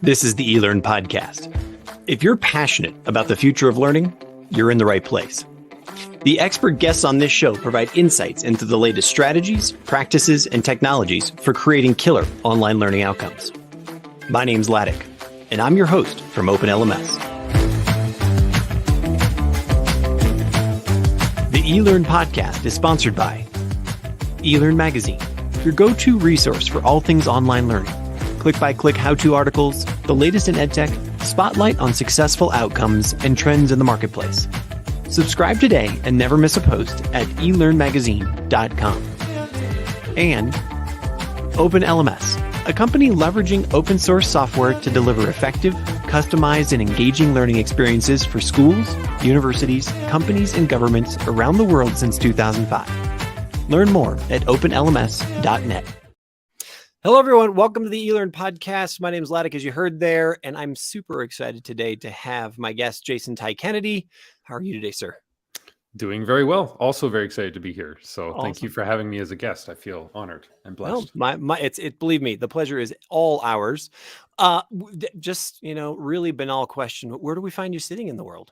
This is the eLearn podcast. If you're passionate about the future of learning, you're in the right place. The expert guests on this show provide insights into the latest strategies, practices, and technologies for creating killer online learning outcomes. My name's Laddick, and I'm your host from OpenLMS. The eLearn podcast is sponsored by eLearn Magazine, your go-to resource for all things online learning. Click-by-click how-to articles, the latest in edtech, spotlight on successful outcomes and trends in the marketplace. Subscribe today and never miss a post at elearnmagazine.com. And OpenLMS, a company leveraging open source software to deliver effective, customized, and engaging learning experiences for schools, universities, companies, and governments around the world since 2005. Learn more at openlms.net. Hello, everyone. Welcome to the eLearn podcast. My name is Laddick, as you heard there, and I'm super excited today to have my guest, Jason Ty Kennedy. How are you today, sir? Doing very well. Also very excited to be here. So Awesome. Thank you for having me as a guest. I feel honored and blessed. No, believe me, the pleasure is all ours. Just, really banal question. Where do we find you sitting in the world?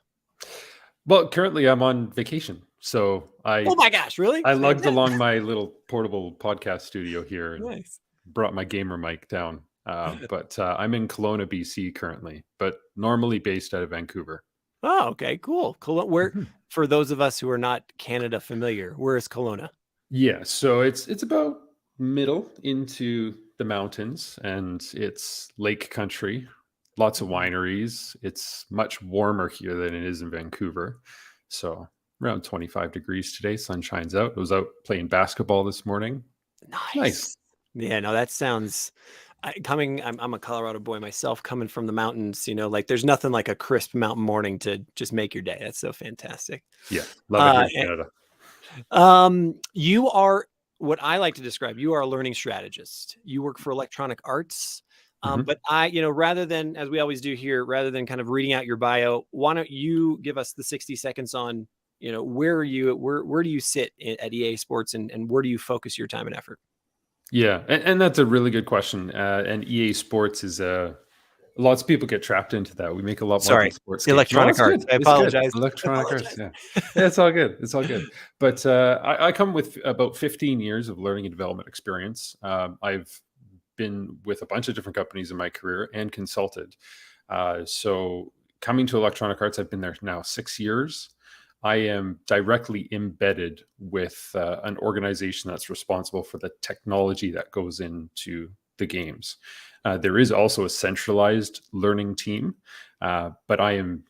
Well, currently I'm on vacation. So oh my gosh, really? I lugged along my little portable podcast studio here and Nice. Brought my gamer mic down. But I'm in Kelowna, BC currently, but normally based out of Vancouver. Oh, okay, cool. Where, for those of us who are not Canada familiar, where is Kelowna? Yeah, so it's about middle into the mountains, and it's lake country, lots of wineries. It's much warmer here than it is in Vancouver. So around 25 degrees today, sun shines out. I was out playing basketball this morning. Nice. Yeah, no, that sounds I'm a Colorado boy myself, coming from the mountains, there's nothing like a crisp mountain morning to just make your day. That's so fantastic. Yeah. Love it here in Canada. You are what I like to describe. You are a learning strategist. You work for Electronic Arts. But rather than, as we always do here, rather than kind of reading out your bio, why don't you give us the 60 seconds on, where do you sit at EA Sports and where do you focus your time and effort? Yeah, and that's a really good question. And EA Sports is lots of people get trapped into that. We make a lot more than sports. Electronic Arts. I apologize. Electronic Arts. Yeah, it's all good. It's all good. But I come with about 15 years of learning and development experience. I've been with a bunch of different companies in my career and consulted. So coming to Electronic Arts, I've been there now 6 years. I am directly embedded with an organization that's responsible for the technology that goes into the games. There is also a centralized learning team, but I am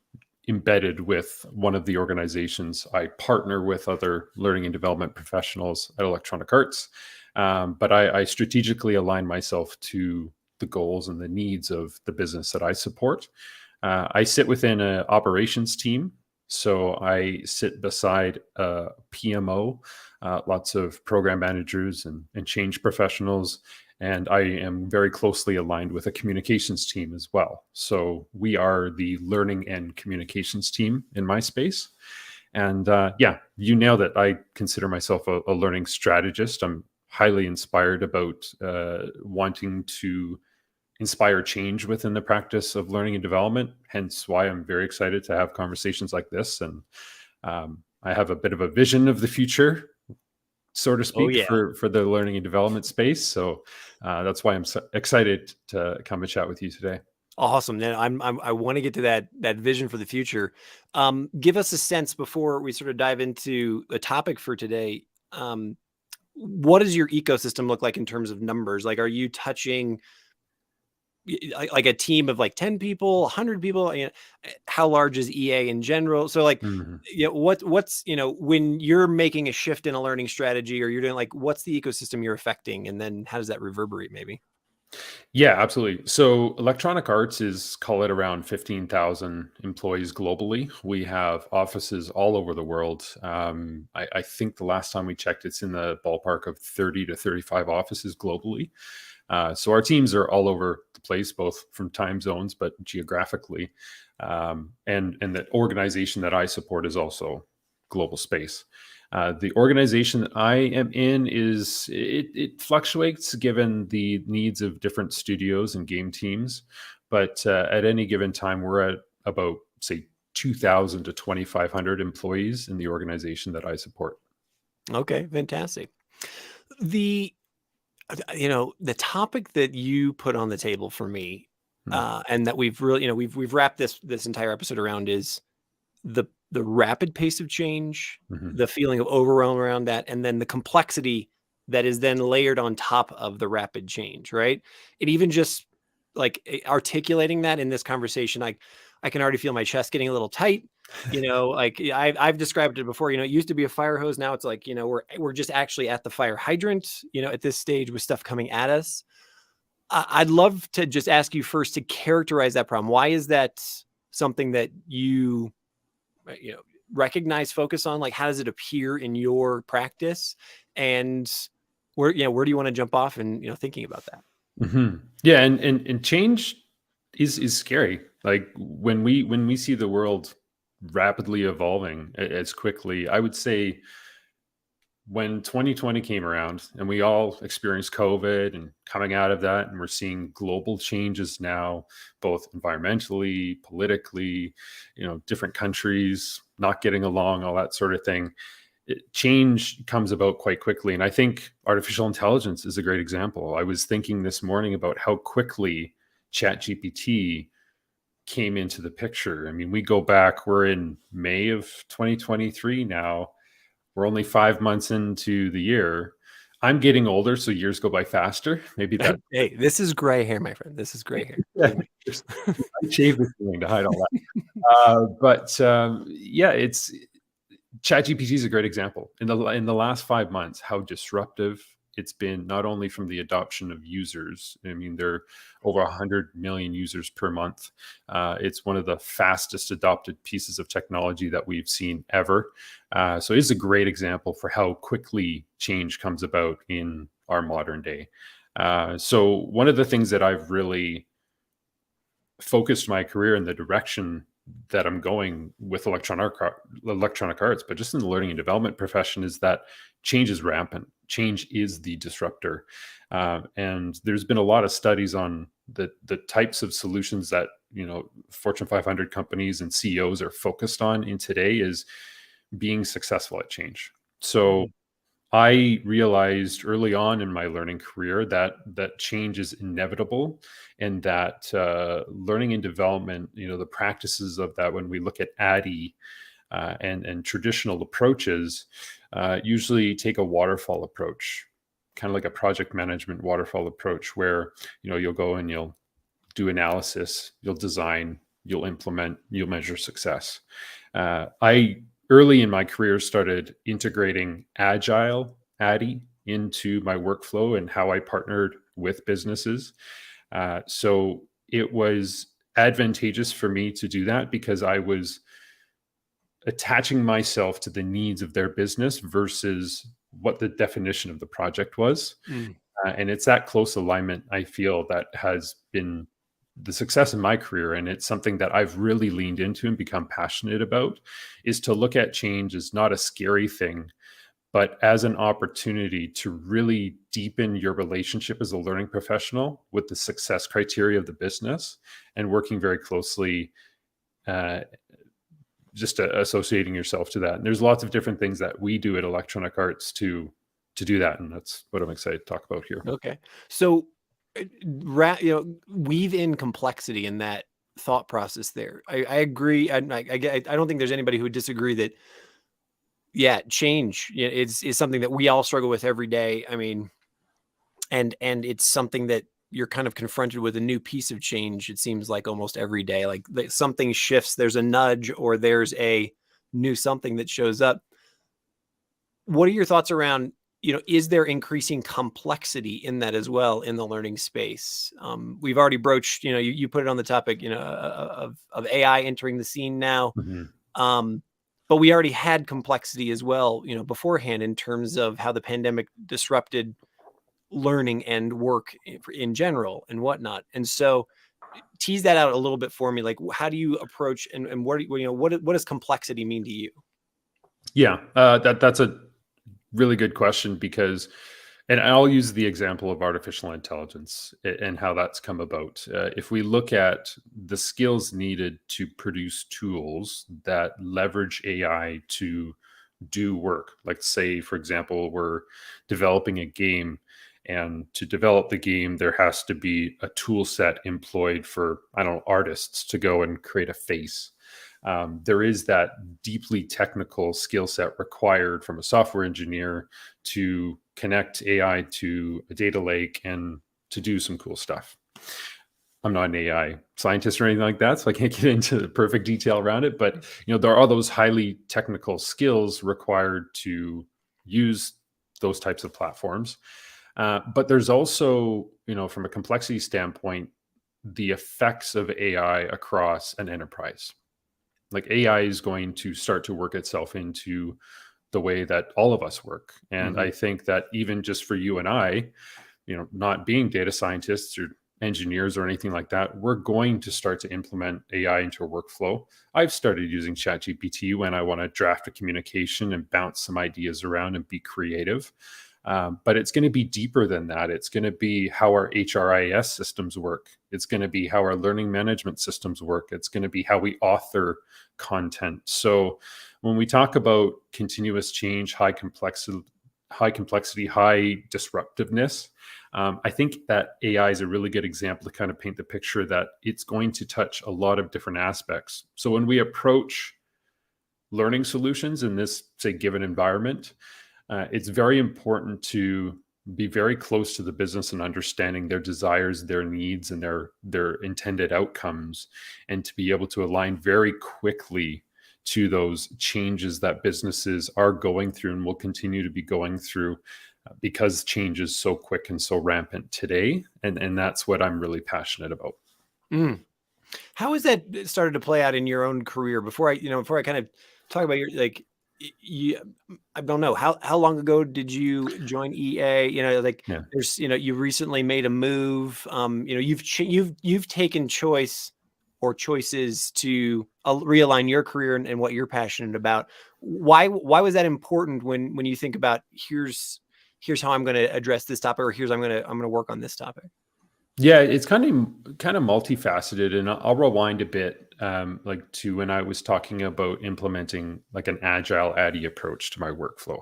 embedded with one of the organizations. I partner with other learning and development professionals at Electronic Arts, but I strategically align myself to the goals and the needs of the business that I support. I sit within an operations team. So I sit beside a PMO, lots of program managers and change professionals, and I am very closely aligned with a communications team as well. So we are the learning and communications team in my space. And you nailed it. I consider myself a learning strategist. I'm highly inspired about wanting to inspire change within the practice of learning and development, hence why I'm very excited to have conversations like this. And I have a bit of a vision of the future, so to speak, for the learning and development space. So that's why I'm so excited to come and chat with you today. Awesome. Now I want to get to that vision for the future. Give us a sense before we sort of dive into the topic for today. What does your ecosystem look like in terms of numbers? Like, are you touching like a team of like 10 people, 100 people? How large is EA in general? So like, what's, when you're making a shift in a learning strategy or you're doing like, what's the ecosystem you're affecting? And then how does that reverberate maybe? Yeah, absolutely. So Electronic Arts is, call it around 15,000 employees globally. We have offices all over the world. I think the last time we checked, it's in the ballpark of 30 to 35 offices globally. So our teams are all over the place, both from time zones, but geographically. And the organization that I support is also global space. The organization that I am in it fluctuates given the needs of different studios and game teams. but at any given time, we're at about, say, 2,000 to 2,500 employees in the organization that I support. Okay, fantastic. The the topic that you put on the table for me, Mm. and that we've really, we've wrapped this entire episode around is the rapid pace of change, Mhm. the feeling of overwhelm around that, and then the complexity that is then layered on top of the rapid change, right? It even just like articulating that in this conversation, I can already feel my chest getting a little tight. Like I've described it before. It used to be a fire hose. Now it's like, we're just actually at the fire hydrant. At this stage with stuff coming at us. I'd love to just ask you first to characterize that problem. Why is that something that you recognize, focus on? Like, how does it appear in your practice, and where do you want to jump off and thinking about that? Yeah, and change is scary. Like when we see the world rapidly evolving as quickly, I would say when 2020 came around and we all experienced COVID and coming out of that, and we're seeing global changes now, both environmentally, politically, different countries not getting along, all that sort of thing. Change comes about quite quickly. And I think artificial intelligence is a great example. I was thinking this morning about how quickly ChatGPT came into the picture. I mean, we go back, we're in May of 2023 now. We're only 5 months into the year. I'm getting older, so years go by faster. Maybe that. Hey, this is gray hair, my friend. This is gray hair. Yeah, Believe me. I shaved this morning to hide all that. But yeah, it's ChatGPT is a great example. In the last 5 months, how disruptive it's been, not only from the adoption of users. I mean, there are over 100 million users per month. It's one of the fastest adopted pieces of technology that we've seen ever. So it's a great example for how quickly change comes about in our modern day. So one of the things that I've really focused my career in the direction that I'm going with electronic arts, but just in the learning and development profession, is that change is rampant. Change is the disruptor, and there's been a lot of studies on the types of solutions that Fortune 500 companies and CEOs are focused on in today is being successful at change. So Mhm. I realized early on in my learning career that change is inevitable, and that learning and development, the practices of that, when we look at ADDIE and traditional approaches, usually take a waterfall approach, kind of like a project management waterfall approach, where you'll go and you'll do analysis, you'll design, you'll implement, you'll measure success. I early in my career started integrating agile ADDIE into my workflow and how I partnered with businesses. So it was advantageous for me to do that because I was attaching myself to the needs of their business versus what the definition of the project was. Mm. And it's that close alignment, I feel, that has been the success in my career. And it's something that I've really leaned into and become passionate about, is to look at change as not a scary thing, but as an opportunity to really deepen your relationship as a learning professional with the success criteria of the business, and working very closely, uh, just associating yourself to that. And there's lots of different things that we do at Electronic Arts to do that, and that's what I'm excited to talk about here. Okay. So, weave in complexity in that thought process there. I agree. I don't think there's anybody who would disagree that, yeah, change, is something that we all struggle with every day. I mean, and it's something that you're kind of confronted with a new piece of change. It seems like almost every day, like something shifts, there's a nudge, or there's a new something that shows up. What are your thoughts around, is there increasing complexity in that as well in the learning space? We've already broached, you put it on the topic, of AI entering the scene now. Mhm. But we already had complexity as well, beforehand, in terms of how the pandemic disrupted learning and work in general and whatnot. And so tease that out a little bit for me. Like, how do you approach, and what does complexity mean to you? Yeah, that's a really good question, because And I'll use the example of artificial intelligence and how that's come about. If we look at the skills needed to produce tools that leverage AI to do work, like say, for example, we're developing a game, and to develop the game, there has to be a tool set employed for, I don't know, artists to go and create a face. There is that deeply technical skill set required from a software engineer to connect AI to a data lake and to do some cool stuff. I'm not an AI scientist or anything like that, so I can't get into the perfect detail around it. But there are those highly technical skills required to use those types of platforms. But there's also, from a complexity standpoint, the effects of AI across an enterprise. Like AI is going to start to work itself into the way that all of us work. And Mhm. I think that even just for you and I, not being data scientists or engineers or anything like that, we're going to start to implement AI into a workflow. I've started using ChatGPT when I want to draft a communication and bounce some ideas around and be creative. But it's going to be deeper than that. It's going to be how our HRIS systems work. It's going to be how our learning management systems work. It's going to be how we author content. So when we talk about continuous change, high complexity, high disruptiveness, I think that AI is a really good example to kind of paint the picture that it's going to touch a lot of different aspects. So when we approach learning solutions in this, say, given environment, it's very important to be very close to the business and understanding their desires, their needs, and their intended outcomes, and to be able to align very quickly to those changes that businesses are going through and will continue to be going through, because change is so quick and so rampant today. And that's what I'm really passionate about. Mm. How has that started to play out in your own career? Before I kind of talk about your like, you, I don't know how long ago did you join EA? Like Yeah. you recently made a move. You've taken choices to realign your career and what you're passionate about. Why was that important when you think about here's how I'm going to address this topic, or here's I'm going to work on this topic? Yeah, it's kind of multifaceted, and I'll rewind a bit, like to when I was talking about implementing like an agile ADDIE approach to my workflow.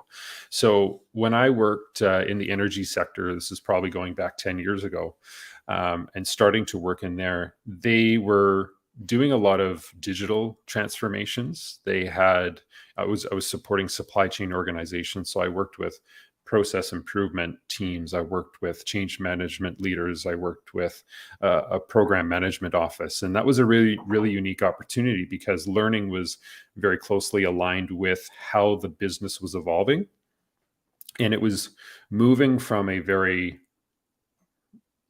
So when I worked in the energy sector, this is probably going back 10 years ago, and starting to work in there, they were doing a lot of digital transformations. I was supporting supply chain organizations, so I worked with process improvement teams. I worked with change management leaders. I worked with a program management office. And that was a really, really unique opportunity because learning was very closely aligned with how the business was evolving. And it was moving from a very,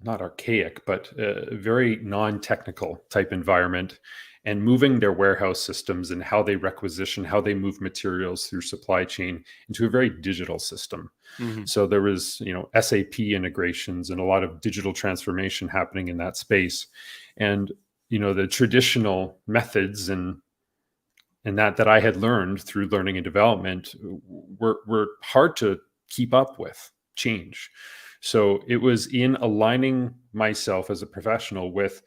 not archaic, but a very non-technical type environment, and moving their warehouse systems and how they requisition, how they move materials through supply chain into a very digital system. Hmm. So there was, SAP integrations and a lot of digital transformation happening in that space. And, the traditional methods and that I had learned through learning and development were hard to keep up with change. So it was in aligning myself as a professional with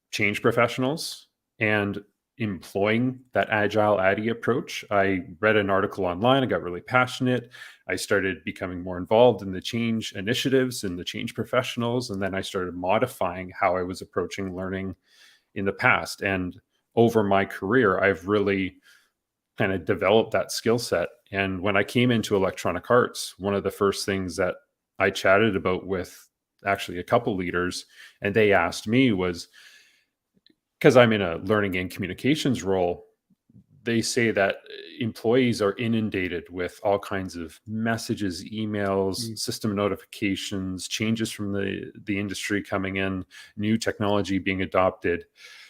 change professionals and employing that agile ADDIE approach. I read an article online. I got really passionate. I started becoming more involved in the change initiatives and the change professionals. And then I started modifying how I was approaching learning in the past. And over my career, I've really kind of developed that skill set. And when I came into electronic arts, one of the first things that I chatted about with actually a couple leaders, and they asked me was, because I'm in a learning and communications role, they say that employees are inundated with all kinds of messages, emails, system notifications, changes from the industry coming in, new technology being adopted.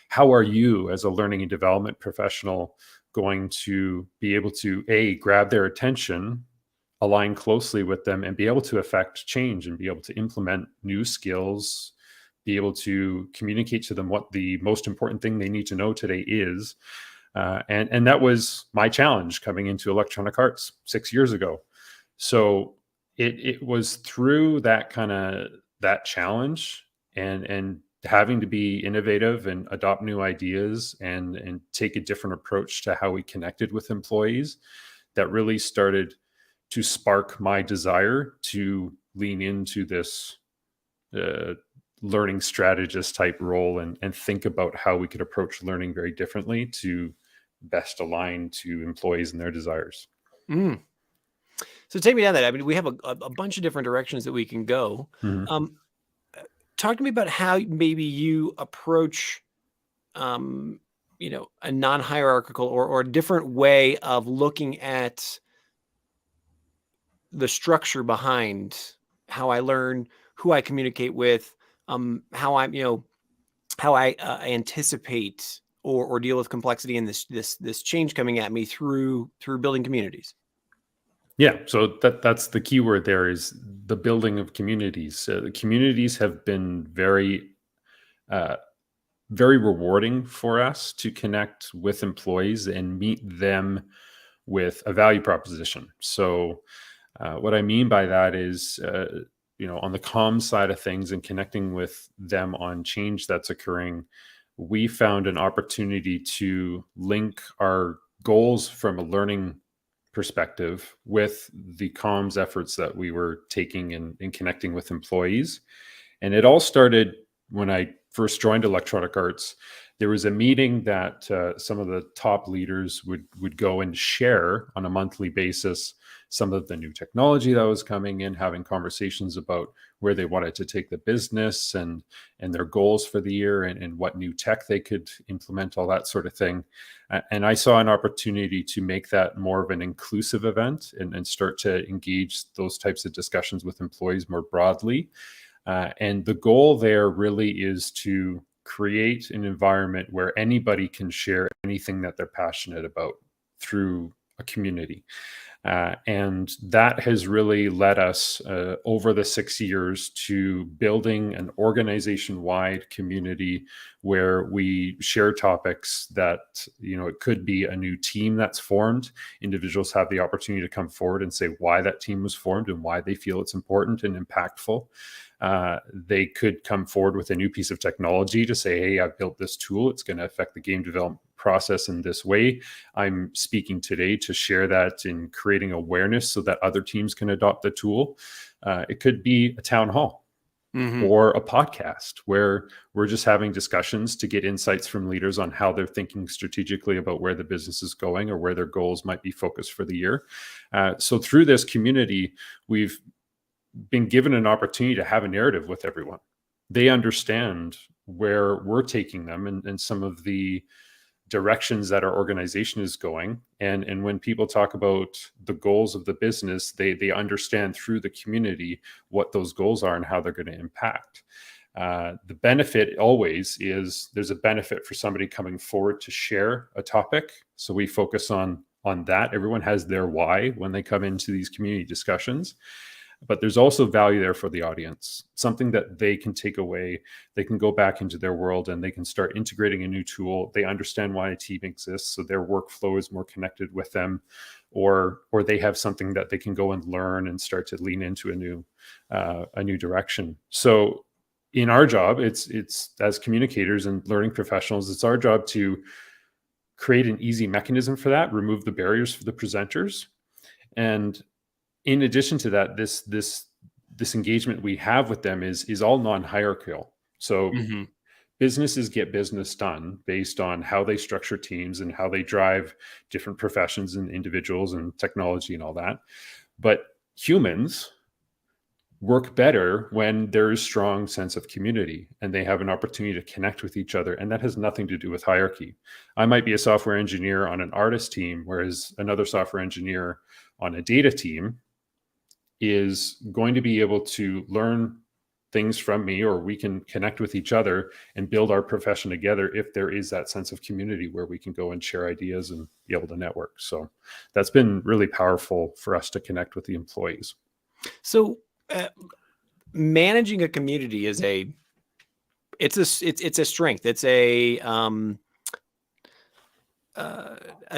How are you as a learning and development professional going to be able to grab their attention, align closely with them, and be able to affect change and be able to implement new skills, be able to communicate to them what the most important thing they need to know today is? And that was my challenge coming into electronic arts 6 years ago. So it was through that challenge and having to be innovative and adopt new ideas and take a different approach to how we connected with employees that really started to spark my desire to lean into this uh, learning strategist type role and think about how we could approach learning very differently to best align to employees and their desires. Mm. So take me down that. I mean, we have a bunch of different directions that we can go. Mhm. Um, Talk to me about how maybe you approach, um, a non-hierarchical or a different way of looking at the structure behind how I learn, who I communicate with, how how I anticipate or deal with complexity in this change coming at me through building communities. Yeah, so that's the key word there is the building of communities. The communities have been uh, very rewarding for us to connect with employees and meet them with a value proposition. So, what I mean by that is, on the comms side of things and connecting with them on change that's occurring, we found an opportunity to link our goals from a learning perspective with the comms efforts that we were taking in connecting with employees. And it all started when I first joined Electronic Arts. There was a meeting that some of the top leaders would go and share on a monthly basis some of the new technology that was coming in, having conversations about where they wanted to take the business and their goals for the year and what new tech they could implement, all that sort of thing. And I saw an opportunity to make that more of an inclusive event and start to engage those types of discussions with employees more broadly. And the goal there really is to create an environment where anybody can share anything that they're passionate about through a community. And that has really led us over the 6 years to building an organization wide community where we share topics that, it could be a new team that's formed. Individuals have the opportunity to come forward and say why that team was formed and why they feel it's important and impactful. They could come forward with a new piece of technology to say, hey, I've built this tool. It's going to affect the game development process in this way. I'm speaking today to share that in creating awareness so that other teams can adopt the tool. It could be a town hall Mm-hmm. or a podcast where we're just having discussions to get insights from leaders on how they're thinking strategically about where the business is going or where their goals might be focused for the year. So through this community, we've been given an opportunity to have a narrative with everyone. They understand where we're taking them and some of the directions that our organization is going. And when people talk about the goals of the business, they understand through the community what those goals are and how they're going to impact. The benefit always is there's a benefit for somebody coming forward to share a topic. So we focus on that. Everyone has their why when they come into these community discussions. But there's also value there for the audience, something that they can take away. They can go back into their world and they can start integrating a new tool. They understand why a team exists, so their workflow is more connected with them, or they have something that they can go and learn and start to lean into a new direction. So in our job, it's as communicators and learning professionals, it's our job to create an easy mechanism for that, remove the barriers for the presenters. And in addition to that, this engagement we have with them is all non-hierarchical. So Mm-hmm. businesses get business done based on how they structure teams and how they drive different professions and individuals and technology and all that. But humans work better when there is strong sense of community and they have an opportunity to connect with each other, and that has nothing to do with hierarchy. I might be a software engineer on an artist team, whereas another software engineer on a data team is going to be able to learn things from me, or we can connect with each other and build our profession together if there is that sense of community where we can go and share ideas and be able to network. So that's been really powerful for us to connect with the employees. So managing a community is it's a strength. It's a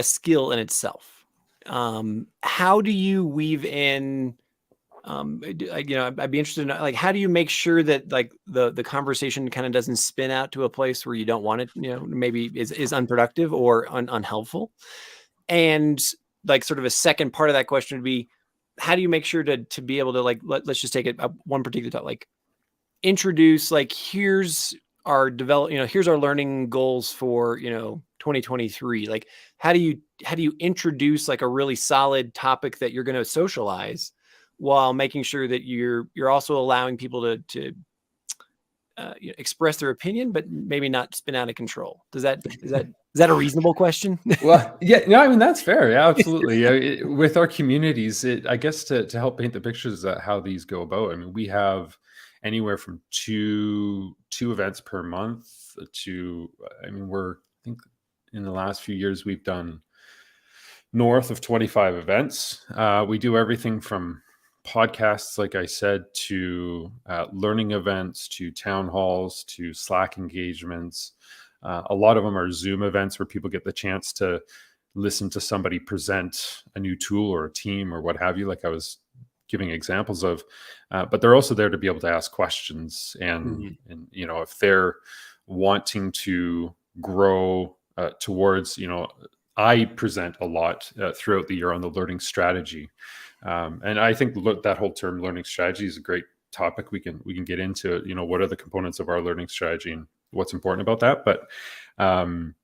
skill in itself. How do you weave in I'd be interested in, like, how do you make sure that, like, the conversation kind of doesn't spin out to a place where you don't want it, maybe is unproductive or unhelpful? And, like, sort of a second part of that question would be, how do you make sure to be able to, like, let's just take it up one particular thought, like, introduce, like, here's our learning goals for 2023. Like, how do you introduce, like, a really solid topic that you're going to socialize, while making sure that you're also allowing people to express their opinion, but maybe not spin out of control? Is that a reasonable question? Well, yeah, no, I mean that's fair. Yeah, absolutely. Yeah, with our communities, I guess to help paint the pictures of how these go about. I mean, we have anywhere from two events per month to. I mean, I think in the last few years we've done north of 25 events. We do everything from podcasts, like I said, to learning events, to town halls, to Slack engagements. A lot of them are Zoom events where people get the chance to listen to somebody present a new tool or a team or what have you, like I was giving examples of. But they're also there to be able to ask questions, and Mhm. if they're wanting to grow towards, I present a lot throughout the year on the learning strategy, and I think that whole term learning strategy is a great topic. We can get into, what are the components of our learning strategy and what's important about that. But um,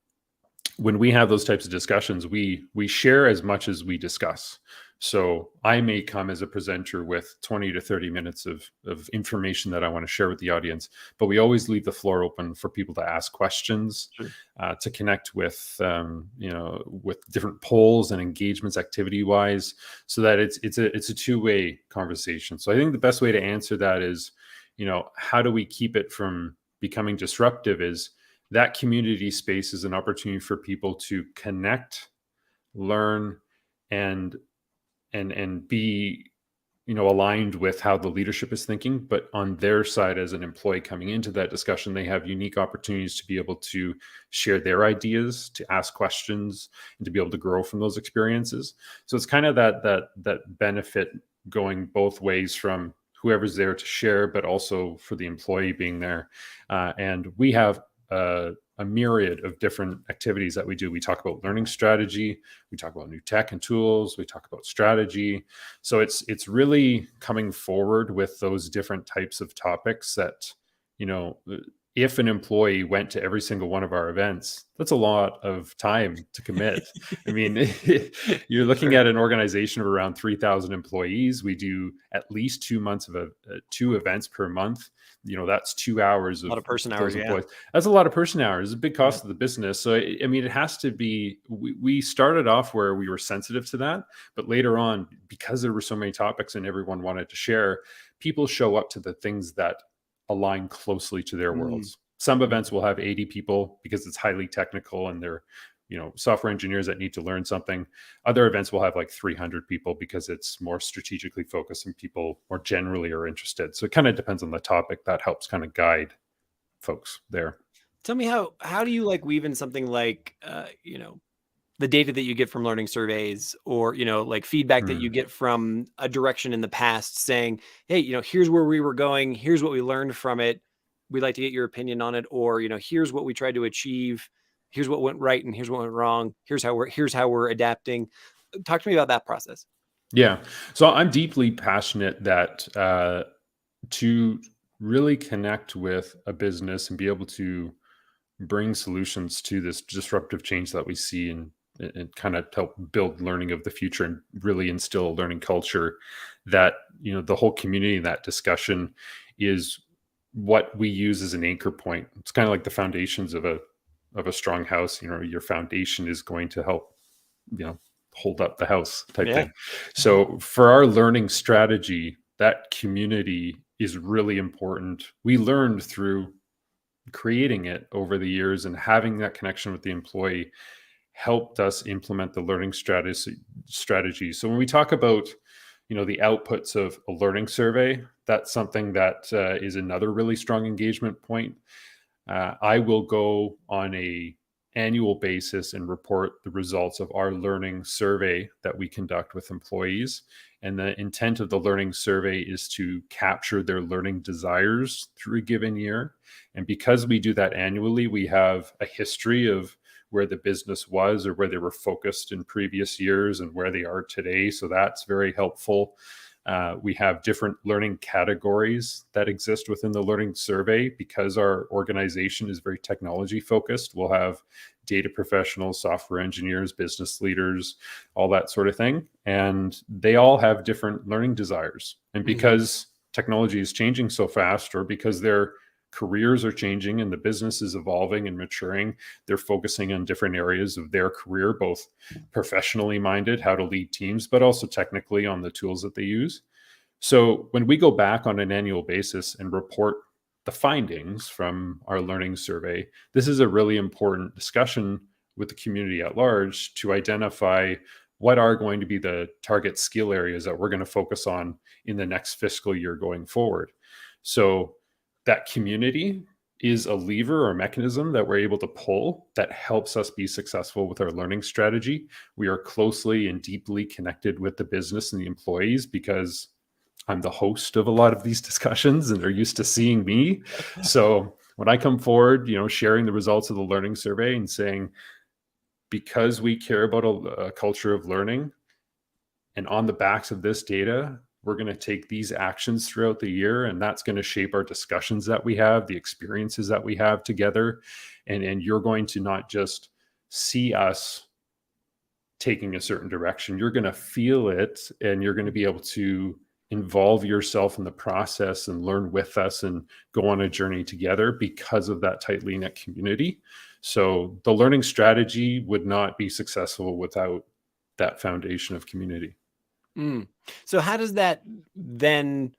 when we have those types of discussions, we share as much as we discuss. So I may come as a presenter with 20 to 30 minutes of information that I want to share with the audience, but we always leave the floor open for people to ask questions, Sure. to connect with, with different polls and engagements activity wise, so that it's a two-way conversation. So I think the best way to answer that is, how do we keep it from becoming disruptive, is that community space is an opportunity for people to connect, learn, and be, aligned with how the leadership is thinking. But on their side, as an employee coming into that discussion, they have unique opportunities to be able to share their ideas, to ask questions, and to be able to grow from those experiences. So it's kind of that benefit going both ways, from whoever's there to share, but also for the employee being there. And we have a myriad of different activities that we do. We talk about learning strategy, we talk about new tech and tools, we talk about strategy. So it's really coming forward with those different types of topics that, you know, if an employee went to every single one of our events, that's a lot of time to commit. I mean, you're looking Sure. at an organization of around 3,000 employees. We do at least 2 months of two events per month. That's 2 hours A lot of of person hours. those Yeah. employees. That's a lot of person hours. It's a big Yeah. cost of the business. So, I mean, it has to be, we started off where we were sensitive to that, but later on, because there were so many topics and everyone wanted to share, people show up to the things that align closely to their Mm, worlds. Some mm. events will have 80 people because it's highly technical and they're, software engineers that need to learn something. Other events will have like 300 people because it's more strategically focused and people more generally are interested. So it kind of depends on the topic. That helps kind of guide folks there. Tell me, how do you, like, weave in something like, the data that you get from learning surveys, or like, feedback that you Hmm. get from a direction in the past, saying, hey, here's where we were going, here's what we learned from it, we'd like to get your opinion on it, or here's what we tried to achieve, here's what went right and here's what went wrong, here's how we're adapting. Talk to me about that process. Yeah. So I'm deeply passionate that to really connect with a business and be able to bring solutions to this disruptive change that we see, and kind of help build learning of the future and really instill a learning culture, that the whole community in that discussion is what we use as an anchor point. It's kind of like the foundations of a strong house. Your foundation is going to help, you know hold up the house type Yeah. thing. So for our learning strategy, that community is really important. We learned through creating it over the years, and having that connection with the employee helped us implement the learning strategy. So when we talk about, the outputs of a learning survey, that's something that is another really strong engagement point. I will go on a annual basis and report the results of our learning survey that we conduct with employees. And the intent of the learning survey is to capture their learning desires through a given year. And because we do that annually, we have a history of where the business was or where they were focused in previous years and where they are today. So that's very helpful. We have different learning categories that exist within the learning survey because our organization is very technology focused. We'll have data professionals, software engineers, business leaders, all that sort of thing. And they all have different learning desires. And because technology is changing so fast, or because their careers are changing and the business is evolving and maturing, they're focusing on different areas of their career, both professionally minded, how to lead teams, but also technically on the tools that they use. So when we go back on an annual basis and report the findings from our learning survey, this is a really important discussion with the community at large to identify what are going to be the target skill areas that we're going to focus on in the next fiscal year going forward. So that community is a lever or mechanism that we're able to pull that helps us be successful with our learning strategy. We are closely and deeply connected with the business and the employees because I'm the host of a lot of these discussions and they're used to seeing me. So when I come forward, sharing the results of the learning survey and saying, because we care about a culture of learning, and on the backs of this data, we're going to take these actions throughout the year, and that's going to shape our discussions that we have, the experiences that we have together. And you're going to not just see us taking a certain direction, you're going to feel it, and you're going to be able to involve yourself in the process and learn with us and go on a journey together because of that tightly knit community. So the learning strategy would not be successful without that foundation of community. So how does that then,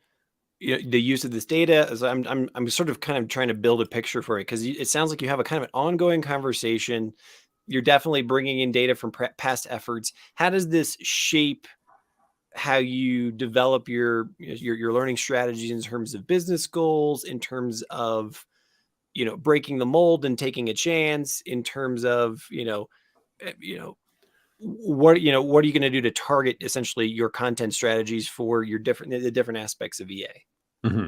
the use of this data, as I'm sort of kind of trying to build a picture for it, because it sounds like you have a kind of an ongoing conversation. You're definitely bringing in data from past efforts. How does this shape how you develop your learning strategies in terms of business goals, in terms of, breaking the mold and taking a chance, in terms of, what are you going to do to target essentially your content strategies for the different aspects of EA? Mm-hmm.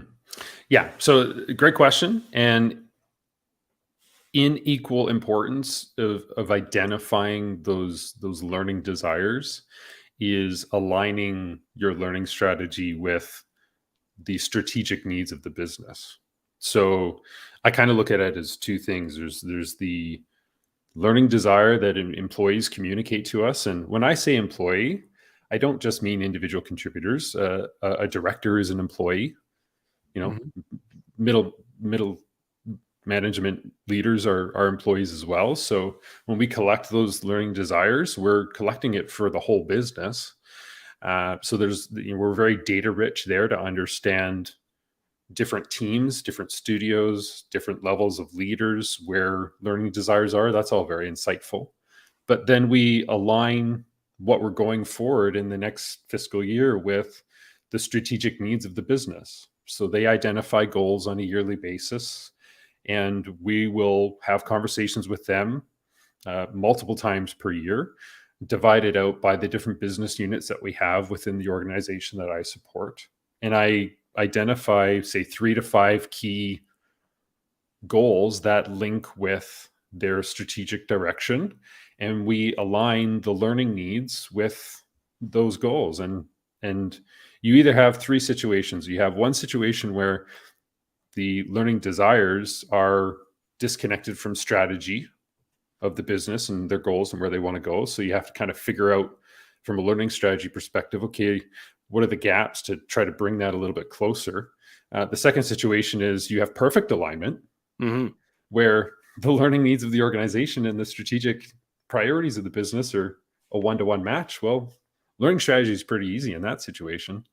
Yeah. So great question. And in equal importance of identifying those learning desires is aligning your learning strategy with the strategic needs of the business. So I kind of look at it as two things. There's the learning desire that employees communicate to us. And when I say employee, I don't just mean individual contributors. A director is an employee. Mhm. Middle management leaders are employees as well. So when we collect those learning desires, we're collecting it for the whole business. So we're very data rich there to understand different teams, different studios, different levels of leaders, where learning desires are. That's all very insightful. But then we align what we're going forward in the next fiscal year with the strategic needs of the business. So they identify goals on a yearly basis, and we will have conversations with them multiple times per year, divided out by the different business units that we have within the organization that I support. And I identify, say, 3 to 5 key goals that link with their strategic direction, and we align the learning needs with those goals. And you either have 3 situations. You have one situation where the learning desires are disconnected from strategy of the business and their goals and where they want to go. So you have to kind of figure out from a learning strategy perspective, okay, what are the gaps to try to bring that a little bit closer? The second situation is you have perfect alignment, where the learning needs of the organization and the strategic priorities of the business are a one-to-one match. Well, learning strategy is pretty easy in that situation.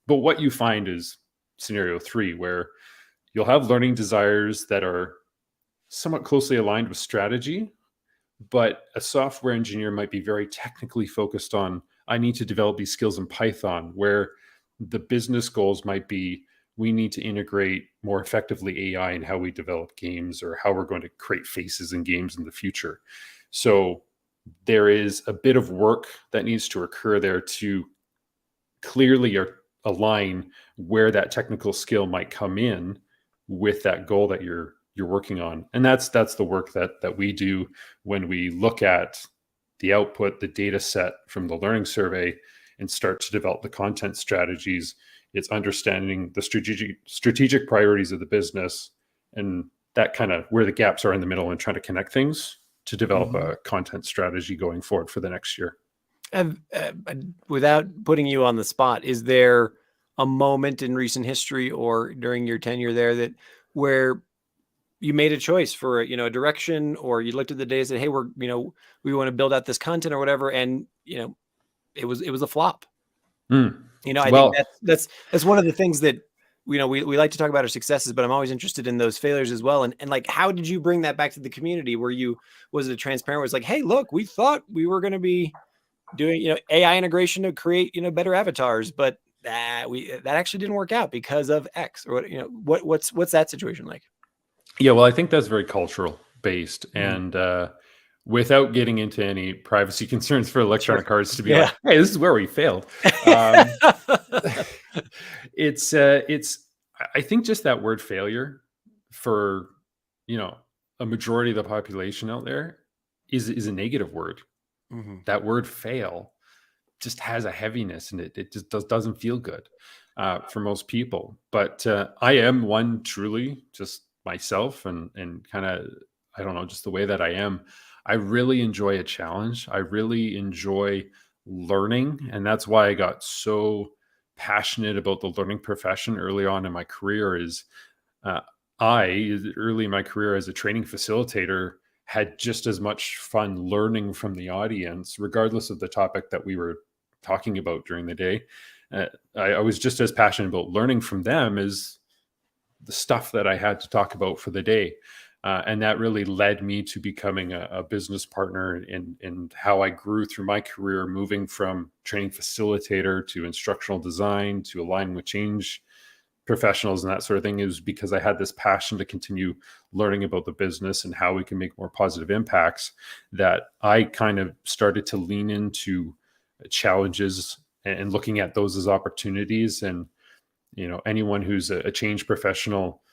But what you find is scenario 3, where you'll have learning desires that are somewhat closely aligned with strategy, but a software engineer might be very technically focused on, I need to develop these skills in Python, where the business goals might be, we need to integrate more effectively AI in how we develop games, or how we're going to create faces in games in the future. So there is a bit of work that needs to occur there to clearly align where that technical skill might come in with that goal that you're working on. And that's the work that we do when we look at the output, the data set from the learning survey, and start to develop the content strategies. It's understanding the strategic priorities of the business, and that kind of where the gaps are in the middle, and trying to connect things to develop Mhm. a content strategy going forward for the next year. Without putting you on the spot, is there a moment in recent history or during your tenure there that where you made a choice for, a direction, or you looked at the data and said, hey, we want to build out this content or whatever, and it was a flop? Mm. I think Well, that's one of the things that we like to talk about our successes, but I'm always interested in those failures as well. And like, how did you bring that back to the community? Was it transparent? Was it like, hey, look, we thought we were going to be doing AI integration to create better avatars, but that actually didn't work out because of X, or what's that situation like? yeah, well, I think that's very cultural based. Mhm. And without getting into any privacy concerns for Sure. Electronic Arts, to be Yeah. like, hey, this is where we failed. Um, it's I think just that word failure for you know a majority of the population out there is a negative word. Mhm. That word fail just has a heaviness, and it just doesn't feel good for most people. But I am one, truly just myself, and kind of, I don't know, just the way that I am. I really enjoy a challenge. I really enjoy learning, and that's why I got so passionate about the learning profession early on in my career. Is uh, I, early in my career as a training facilitator, had just as much fun learning from the audience, regardless of the topic that we were talking about during the day. Uh, I was just as passionate about learning from them as the stuff that I had to talk about for the day. And that really led me to becoming a business partner, and how I grew through my career, moving from training facilitator to instructional design to align with change professionals and that sort of thing, is because I had this passion to continue learning about the business and how we can make more positive impacts, that I kind of started to lean into challenges and looking at those as opportunities. And anyone who's a change professional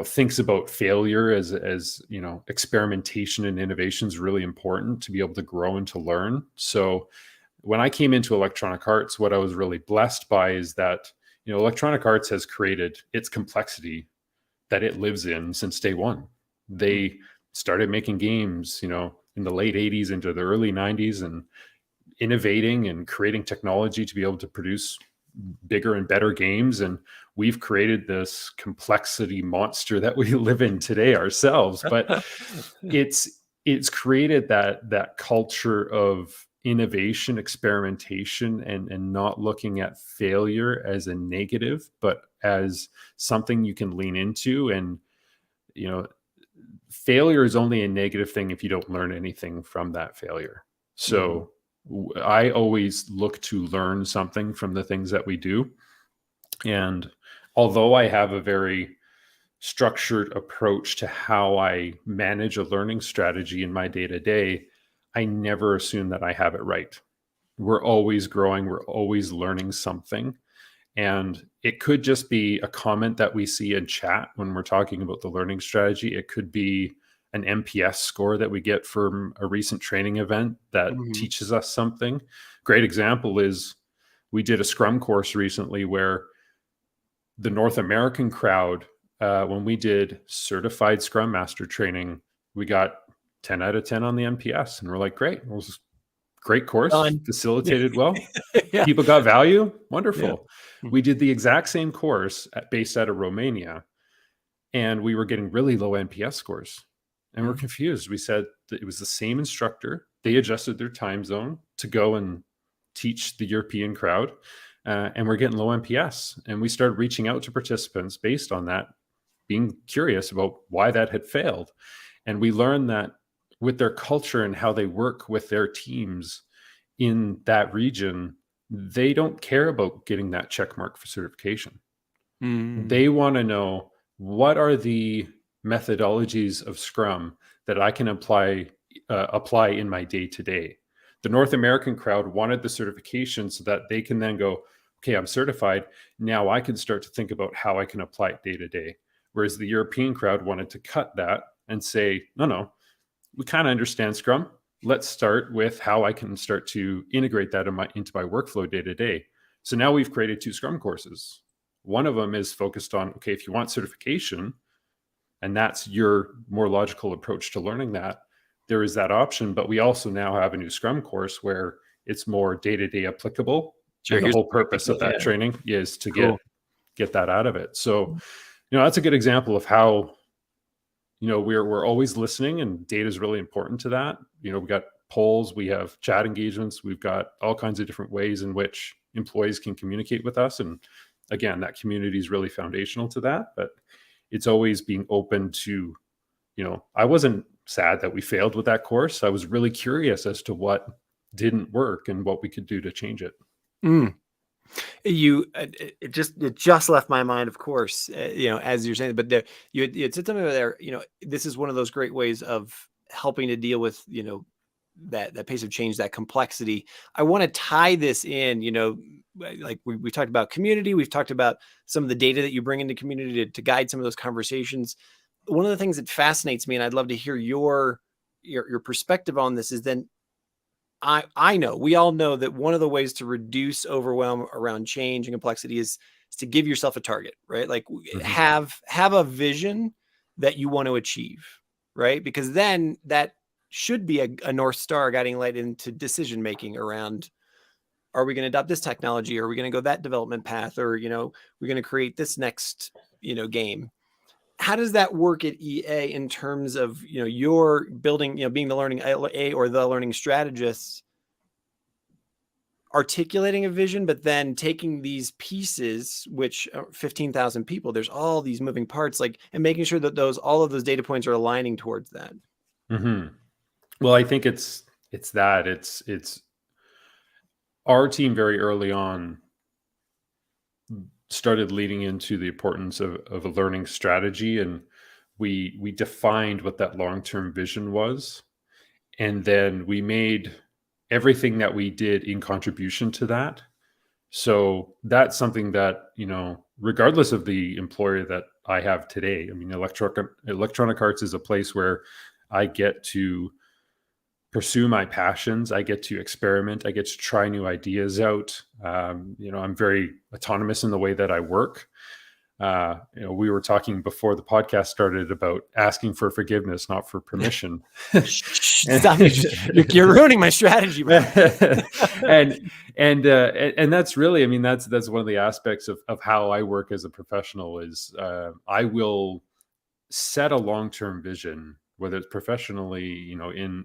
thinks about failure as experimentation and innovation is really important to be able to grow and to learn. So when I came into Electronic Arts, what I was really blessed by is that Electronic Arts has created its complexity that it lives in since day one. They started making games in the late 80s into the early 90s, and innovating and creating technology to be able to produce bigger and better games. And we've created this complexity monster that we live in today ourselves. But it's created that culture of innovation, experimentation, and not looking at failure as a negative, but as something you can lean into. And you know failure is only a negative thing if you don't learn anything from that failure. Mhm. So I always look to learn something from the things that we do. And although I have a very structured approach to how I manage a learning strategy in my day to day, I never assume that I have it right. We're always growing, we're always learning something. And it could just be a comment that we see in chat when we're talking about the learning strategy. It could be an MPS score that we get from a recent training event that Mhm. teaches us something. Great example is we did a Scrum course recently where the North American crowd, when we did certified Scrum Master training, we got 10 out of 10 on the MPS. And we're like, great, it was a great course, Done. facilitated well. Yeah. People got value. Yeah. Wonderful. Mm. We did the exact same course based out of Romania, and we were getting really low NPS scores. And we're Mm. confused. We said that it was the same instructor. They adjusted their time zone to go and teach the European crowd, and we're getting low NPS. And we started reaching out to participants based on that, being curious about why that had failed. And we learned that with their culture and how they work with their teams in that region, they don't care about getting that check mark for certification. Mm. They want to know, what are the methodologies of Scrum that I can apply in my day to day. The North American crowd wanted the certification so that they can then go, okay, I'm certified. Now I can start to think about how I can apply it day to day. Whereas the European crowd wanted to cut that and say, no, no, we kind of understand Scrum. Let's start with how I can start to integrate that into my workflow day to day. So now we've created 2 Scrum courses. One of them is focused on, okay, if you want certification, and that's your more logical approach to learning that, there is that option. But we also now have a new Scrum course where it's more day-to-day applicable. Sure. And the Here's whole purpose of that yeah, training is to cool. get that out of it. So, that's a good example of how, we're always listening, and data is really important to that. We've got polls, we have chat engagements, we've got all kinds of different ways in which employees can communicate with us. And again, that community is really foundational to that. But it's always being open to, I wasn't sad that we failed with that course. I was really curious as to what didn't work and what we could do to change it. Mm. It just left my mind, of course, as you're saying, but you had said something there, this is one of those great ways of helping to deal with, that pace of change, that complexity. I want to tie this in, like we talked about community, we've talked about some of the data that you bring into community to guide some of those conversations. One of the things that fascinates me, and I'd love to hear your perspective on this, is then I know, we all know that one of the ways to reduce overwhelm around change and complexity is to give yourself a target, right? Like have a vision that you want to achieve, right? Because then that should be a North Star guiding light into decision making around, are we going to adopt this technology? Are we going to go that development path? Or, we're going to create this next, game. How does that work at EA in terms of, your building, being the learning A or the learning strategist, articulating a vision, but then taking these pieces, which 15,000 people, there's all these moving parts, like, and making sure that all of those data points are aligning towards that. Well, I think it's our team very early on started leading into the importance of a learning strategy, and we defined what that long-term vision was, and then we made everything that we did in contribution to that. So that's something that, regardless of the employer that I have today, I mean, Electronic Arts is a place where I get to pursue my passions. I get to experiment. I get to try new ideas out. I'm very autonomous in the way that I work. We were talking before the podcast started about asking for forgiveness, not for permission. Stop, you're ruining my strategy, bro. and that's really, I mean, that's one of the aspects of how I work as a professional is I will set a long-term vision, whether it's professionally,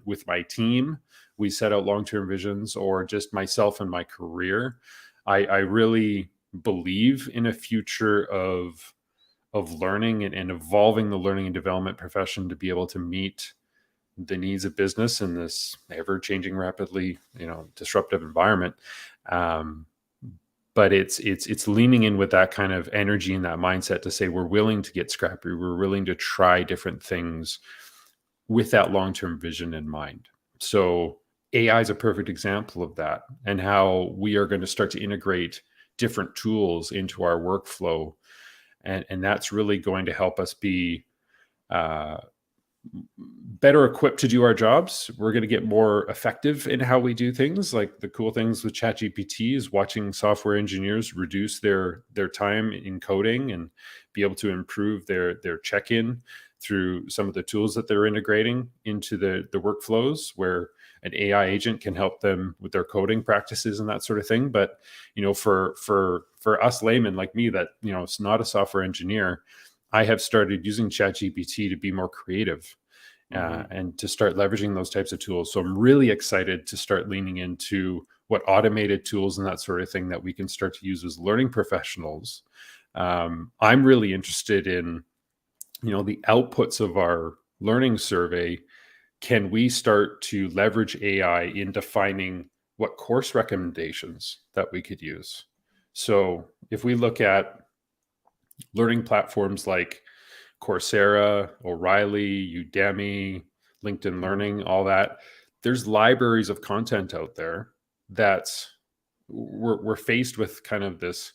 with my team, we set out long-term visions, or just myself and my career. I really believe in a future of learning and evolving the learning and development profession to be able to meet the needs of business in this ever-changing, rapidly, disruptive environment. But it's leaning in with that kind of energy and that mindset to say we're willing to get scrappy, we're willing to try different things with that long-term vision in mind. So AI is a perfect example of that, and how we are going to start to integrate different tools into our workflow. And that's really going to help us be better equipped to do our jobs. We're going to get more effective in how we do things. Like the cool things with ChatGPT is watching software engineers reduce their time in coding and be able to improve their check-in through some of the tools that they're integrating into the workflows, where an AI agent can help them with their coding practices and that sort of thing. But, for us laymen like me that, it's not a software engineer, I have started using ChatGPT to be more creative and to start leveraging those types of tools. So I'm really excited to start leaning into what automated tools and that sort of thing that we can start to use as learning professionals. I'm really interested in, the outputs of our learning survey. Can we start to leverage AI in defining what course recommendations that we could use? So if we look at learning platforms like Coursera, O'Reilly, Udemy, LinkedIn Learning, all that, there's libraries of content out there that's we're faced with kind of this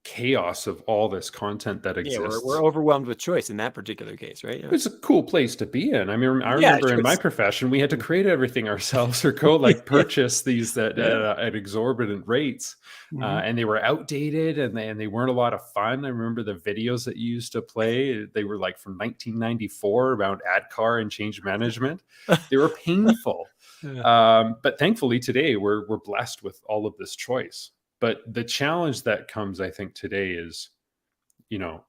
chaos of all this content that Yeah, we're exists. overwhelmed with choice in that particular case, right? Yeah. It's a cool place to be in. I mean, I Yeah, remember sure. in my profession, we had to create everything ourselves or go like Yeah. purchase these that Yeah. at exorbitant rates, Mhm. and they were outdated and they weren't a lot of fun. I remember the videos that you used to play; they were like from 1994 around AdCar and change management. They were painful, Yeah. but thankfully today we're blessed with all of this choice. But the challenge that comes, I think, today is,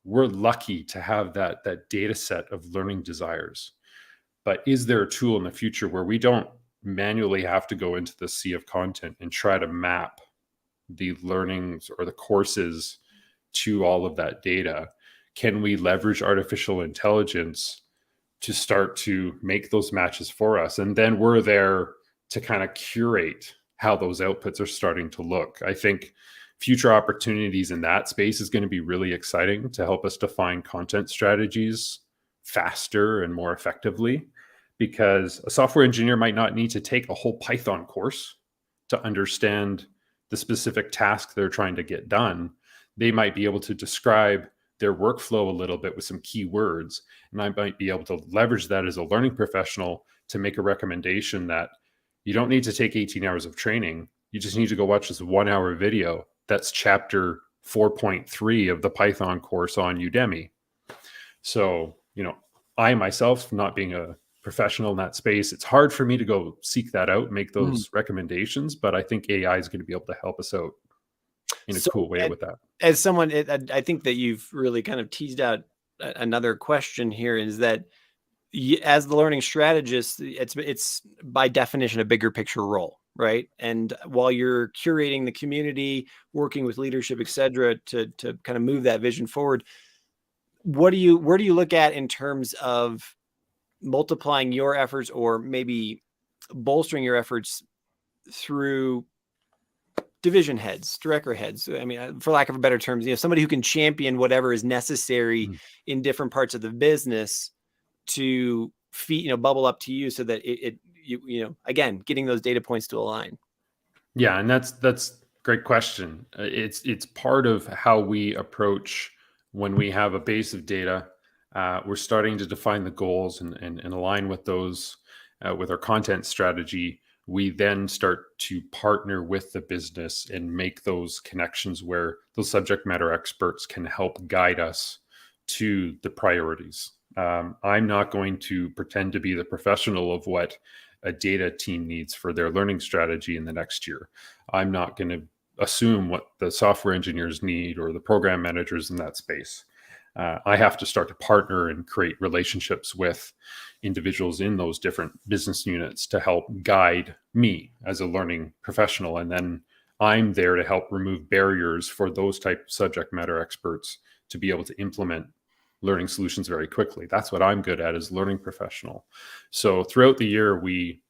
we're lucky to have that data set of learning desires, but is there a tool in the future where we don't manually have to go into the sea of content and try to map the learnings or the courses to all of that data? Can we leverage artificial intelligence to start to make those matches for us, and then we're there to kind of curate how those outputs are starting to look? I think future opportunities in that space is going to be really exciting to help us define content strategies faster and more effectively, because a software engineer might not need to take a whole Python course to understand the specific task they're trying to get done. They might be able to describe their workflow a little bit with some keywords, and I might be able to leverage that as a learning professional to make a recommendation that you don't need to take 18 hours of training. You just need to go watch this 1 hour video. That's chapter 4.3 of the Python course on Udemy. So, I myself, not being a professional in that space, it's hard for me to go seek that out, make Mhm. those recommendations, but I think AI is going to be able to help us out in a So, cool way with that. as someone, I think that you've really kind of teased out another question here, is that as the learning strategist, it's by definition a bigger picture role, right? And while you're curating the community, working with leadership, et cetera, to kind of move that vision forward, where do you look at in terms of multiplying your efforts, or maybe bolstering your efforts through division heads, director heads? I mean, for lack of a better terms, somebody who can champion whatever is necessary Mm. in different parts of the business to feed, bubble up to you, so that again, getting those data points to align. Yeah, and that's great question. It's part of how we approach when we have a base of data. We're starting to define the goals and align with those with our content strategy. We then start to partner with the business and make those connections where those subject matter experts can help guide us to the priorities. I'm not going to pretend to be the professional of what a data team needs for their learning strategy in the next year. I'm not going to assume what the software engineers need or the program managers in that space. I have to start to partner and create relationships with individuals in those different business units to help guide me as a learning professional. And then I'm there to help remove barriers for those type of subject matter experts to be able to implement learning solutions very quickly. That's what I'm good at as learning professional. So throughout the year,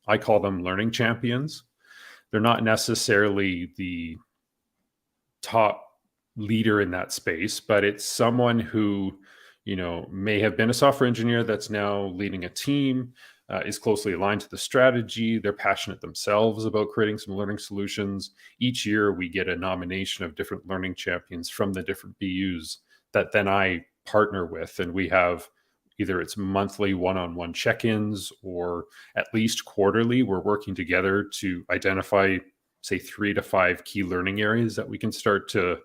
I call them learning champions. They're not necessarily the top leader in that space, but it's someone who, may have been a software engineer that's now leading a team, is closely aligned to the strategy. They're passionate themselves about creating some learning solutions. Each year, we get a nomination of different learning champions from the different BUs that then I partner with, and we have either it's monthly one-on-one check-ins or at least quarterly. We're working together to identify, say, 3 to 5 key learning areas that we can start to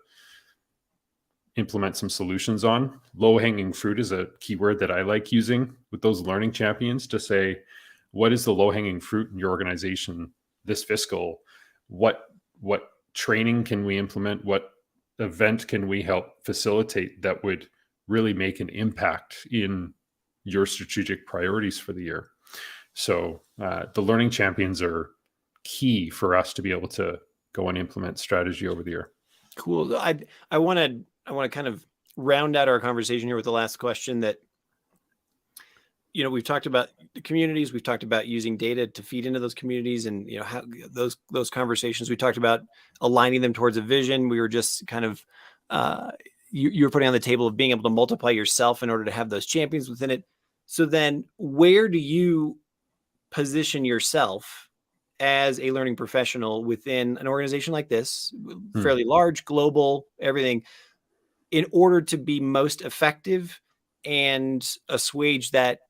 implement some solutions on. Low hanging fruit is a keyword that I like using with those learning champions to say, what is the low hanging fruit in your organization this fiscal? What training can we implement? What event can we help facilitate that would really make an impact in your strategic priorities for the year? So the learning champions are key for us to be able to go and implement strategy over the year. Cool. I want to kind of round out our conversation here with the last question that, we've talked about the communities, we've talked about using data to feed into those communities, and how those conversations, we talked about aligning them towards a vision. We were just kind of you were putting on the table of being able to multiply yourself in order to have those champions within it. So then, where do you position yourself as a learning professional within an organization like this, Hmm. fairly large, global, everything, in order to be most effective and assuage that,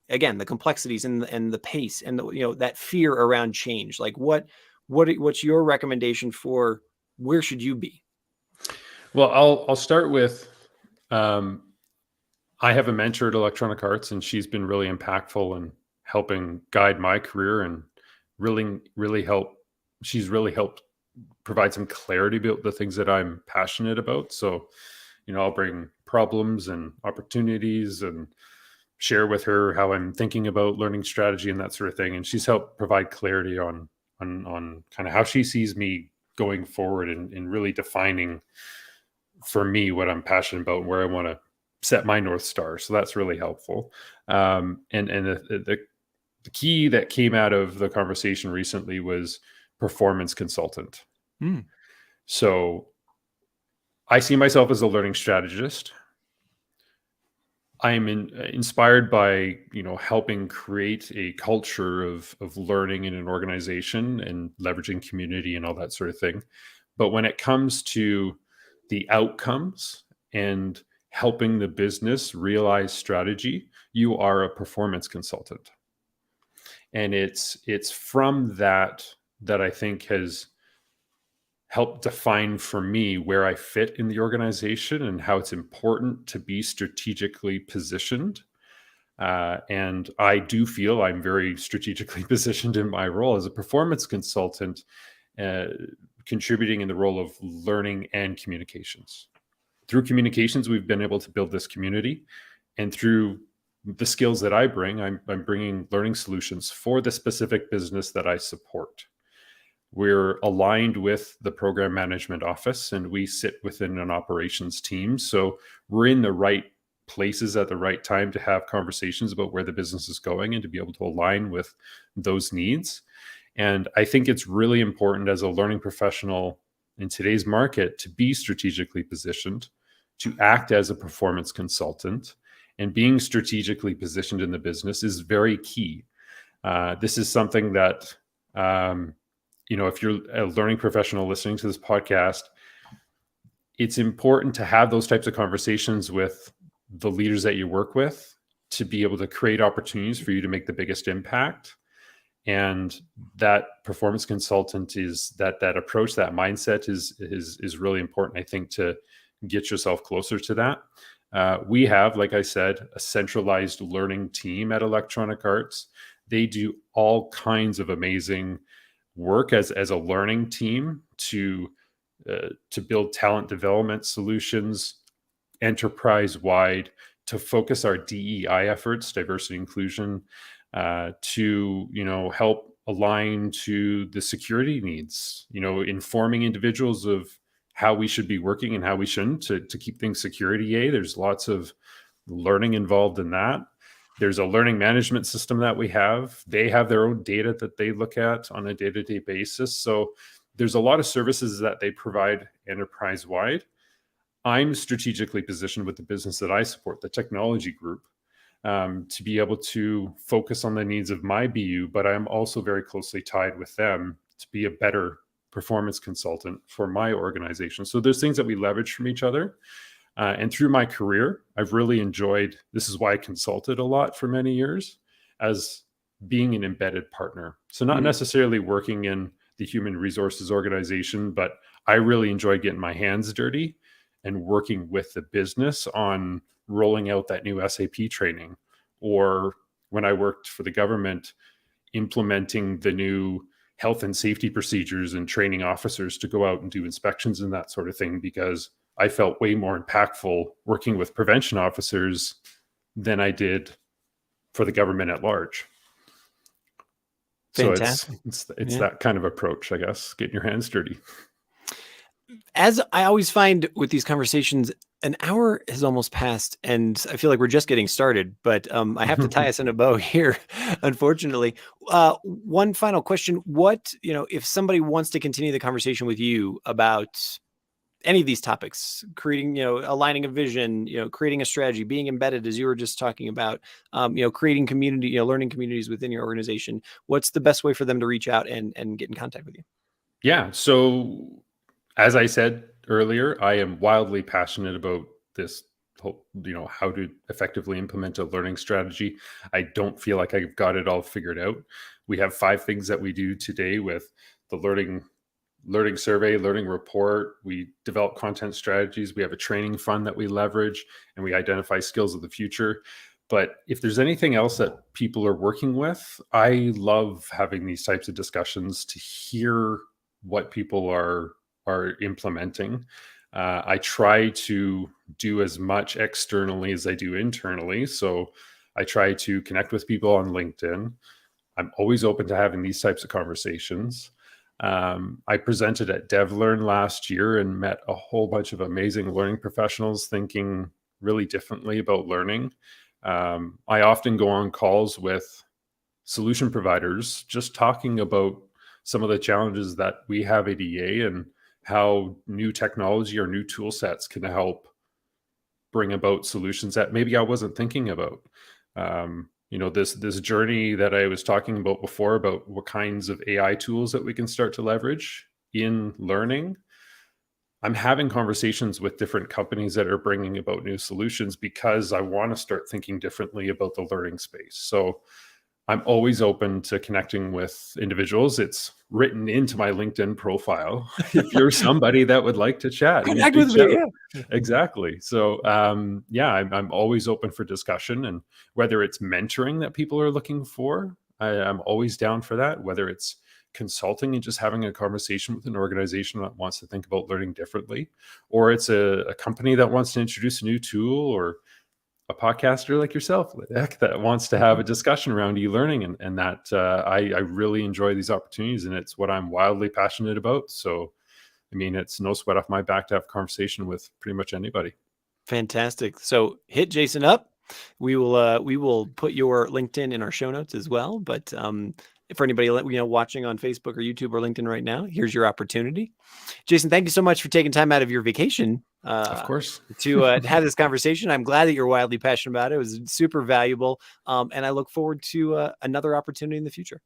again, the complexities and the pace and that fear around change? Like what's your recommendation for where should you be? Well, I'll start with, um, I have a mentor at Electronic Arts, and she's been really impactful in helping guide my career and really help. She's really helped provide some clarity about the things that I'm passionate about. So, I'll bring problems and opportunities and share with her how I'm thinking about learning strategy and that sort of thing. And she's helped provide clarity on kind of how she sees me going forward and really defining for me what I'm passionate about and where I want to set my North Star. So that's really helpful. And the key that came out of the conversation recently was performance consultant. Hmm. So I see myself as a learning strategist. I'm inspired by helping create a culture of learning in an organization and leveraging community and all that sort of thing. But when it comes to the outcomes and helping the business realize strategy, you are a performance consultant, and it's from that I think has helped define for me where I fit in the organization and how it's important to be strategically positioned. And I do feel I'm very strategically positioned in my role as a performance consultant, uh, contributing in the role of learning and communications. Through communications, we've been able to build this community. And through the skills that I bring, I'm bringing learning solutions for the specific business that I support. We're aligned with the program management office, and we sit within an operations team. So we're in the right places at the right time to have conversations about where the business is going and to be able to align with those needs. And I think it's really important as a learning professional in today's market to be strategically positioned, to act as a performance consultant. And being strategically positioned in the business is very key. This is something that, if you're a learning professional listening to this podcast, it's important to have those types of conversations with the leaders that you work with to be able to create opportunities for you to make the biggest impact. And that performance consultant is that approach, that mindset is really important, I think, to get yourself closer to that. We have, like I said, a centralized learning team at Electronic Arts. They do all kinds of amazing work as a learning team to build talent development solutions enterprise wide, to focus our DEI efforts, diversity inclusion, to help align to the security needs. Informing individuals of how we should be working and how we shouldn't to keep things security. There's lots of learning involved in that. There's a learning management system that we have. They have their own data that they look at on a day-to-day basis. So there's a lot of services that they provide enterprise wide. I'm strategically positioned with the business that I support, the technology group, to be able to focus on the needs of my BU, but I'm also very closely tied with them to be a better performance consultant for my organization. So there's things that we leverage from each other. And through my career, I've really enjoyed, this is why I consulted a lot for many years, as being an embedded partner. So not Mm. necessarily working in the human resources organization, but I really enjoy getting my hands dirty and working with the business on rolling out that new SAP training. Or when I worked for the government, implementing the new health and safety procedures and training officers to go out and do inspections and that sort of thing, because I felt way more impactful working with prevention officers than I did for the government at large. So it's Fantastic. it's it's Yeah. that kind of approach, I guess, getting your hands dirty. As I always find with these conversations, an hour has almost passed, and I feel like we're just getting started. But I have to tie us in a bow here, unfortunately. One final question: if somebody wants to continue the conversation with you about any of these topics, creating, aligning a vision, creating a strategy, being embedded, as you were just talking about, creating community, learning communities within your organization, what's the best way for them to reach out and get in contact with you? Yeah. So, as I said earlier, I am wildly passionate about this whole, how to effectively implement a learning strategy. I don't feel like I've got it all figured out. We have 5 things that we do today with the learning survey, learning report. We develop content strategies. We have a training fund that we leverage, and we identify skills of the future. But if there's anything else that people are working with, I love having these types of discussions to hear what people are implementing. I try to do as much externally as I do internally. So I try to connect with people on LinkedIn. I'm always open to having these types of conversations. I presented at DevLearn last year and met a whole bunch of amazing learning professionals thinking really differently about learning. I often go on calls with solution providers just talking about some of the challenges that we have at EA and how new technology or new tool sets can help bring about solutions that maybe I wasn't thinking about. This journey that I was talking about before about what kinds of AI tools that we can start to leverage in learning. I'm having conversations with different companies that are bringing about new solutions because I want to start thinking differently about the learning space. So I'm always open to connecting with individuals. It's written into my LinkedIn profile. If you're somebody that would like to chat, Connect with reach me. out. Yeah. Exactly. So, I'm always open for discussion, and whether it's mentoring that people are looking for, I'm always down for that. Whether it's consulting and just having a conversation with an organization that wants to think about learning differently, or it's a company that wants to introduce a new tool, or a podcaster like yourself, that wants to have a discussion around e-learning, and that I really enjoy these opportunities, and it's what I'm wildly passionate about. So, I mean, it's no sweat off my back to have a conversation with pretty much anybody. Fantastic. So hit Jason up. We will put your LinkedIn in our show notes as well. But for anybody watching on Facebook or YouTube or LinkedIn right now, here's your opportunity. Jason, thank you so much for taking time out of your vacation Of course. to have this conversation. I'm glad that you're wildly passionate about it. It was super valuable, and I look forward to another opportunity in the future.